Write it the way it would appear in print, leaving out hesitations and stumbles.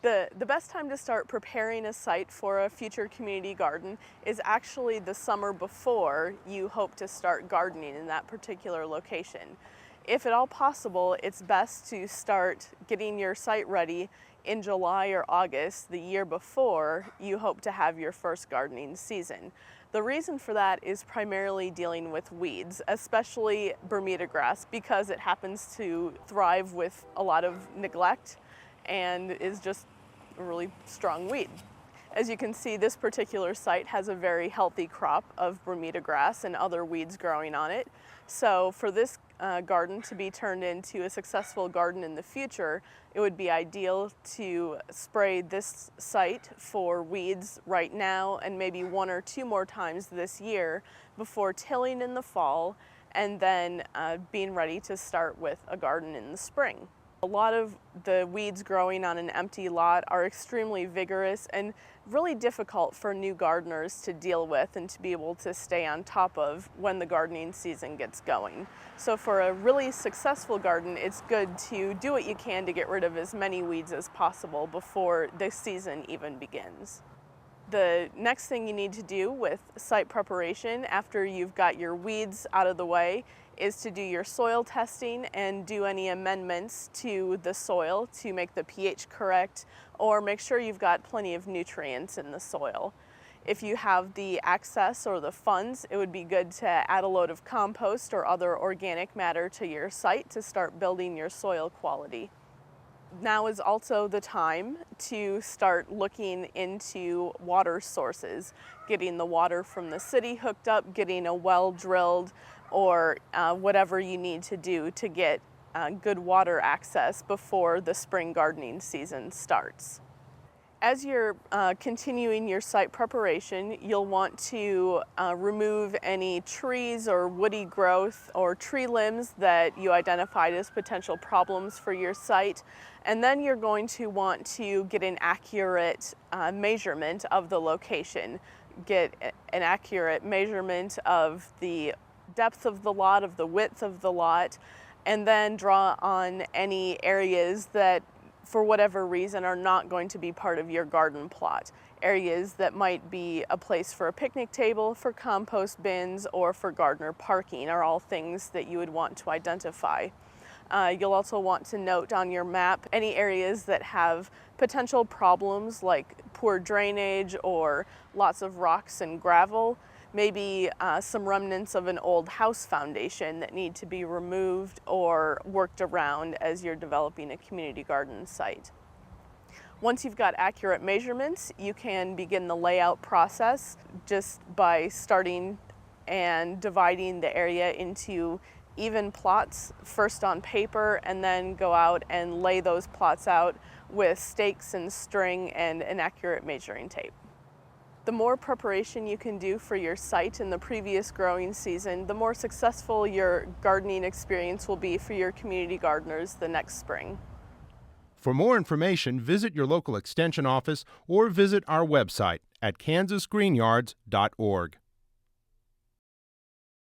The best time to start preparing a site for a future community garden is actually the summer before you hope to start gardening in that particular location. If at all possible, it's best to start getting your site ready in July or August, the year before you hope to have your first gardening season. The reason for that is primarily dealing with weeds, especially Bermuda grass, because it happens to thrive with a lot of neglect and is just a really strong weed. As you can see, this particular site has a very healthy crop of Bermuda grass and other weeds growing on it. So for this garden to be turned into a successful garden in the future, it would be ideal to spray this site for weeds right now and maybe 1 or 2 more times this year before tilling in the fall and then being ready to start with a garden in the spring. A lot of the weeds growing on an empty lot are extremely vigorous and really difficult for new gardeners to deal with and to be able to stay on top of when the gardening season gets going. So for a really successful garden, it's good to do what you can to get rid of as many weeds as possible before the season even begins. The next thing you need to do with site preparation after you've got your weeds out of the way is to do your soil testing and do any amendments to the soil to make the pH correct or make sure you've got plenty of nutrients in the soil. If you have the access or the funds, it would be good to add a load of compost or other organic matter to your site to start building your soil quality. Now is also the time to start looking into water sources, getting the water from the city hooked up, getting a well drilled, or whatever you need to do to get good water access before the spring gardening season starts. As you're continuing your site preparation, you'll want to remove any trees or woody growth or tree limbs that you identified as potential problems for your site. And then you're going to want to get an accurate measurement of the location. Get an accurate measurement of the depth of the lot, of the width of the lot, and then draw on any areas that for whatever reason are not going to be part of your garden plot. Areas that might be a place for a picnic table, for compost bins, or for gardener parking are all things that you would want to identify. You'll also want to note on your map any areas that have potential problems like poor drainage or lots of rocks and gravel, maybe some remnants of an old house foundation that need to be removed or worked around as you're developing a community garden site. Once you've got accurate measurements, you can begin the layout process just by starting and dividing the area into even plots, first on paper, and then go out and lay those plots out with stakes and string and an accurate measuring tape. The more preparation you can do for your site in the previous growing season, the more successful your gardening experience will be for your community gardeners the next spring. For more information, visit your local extension office or visit our website at kansasgreenyards.org.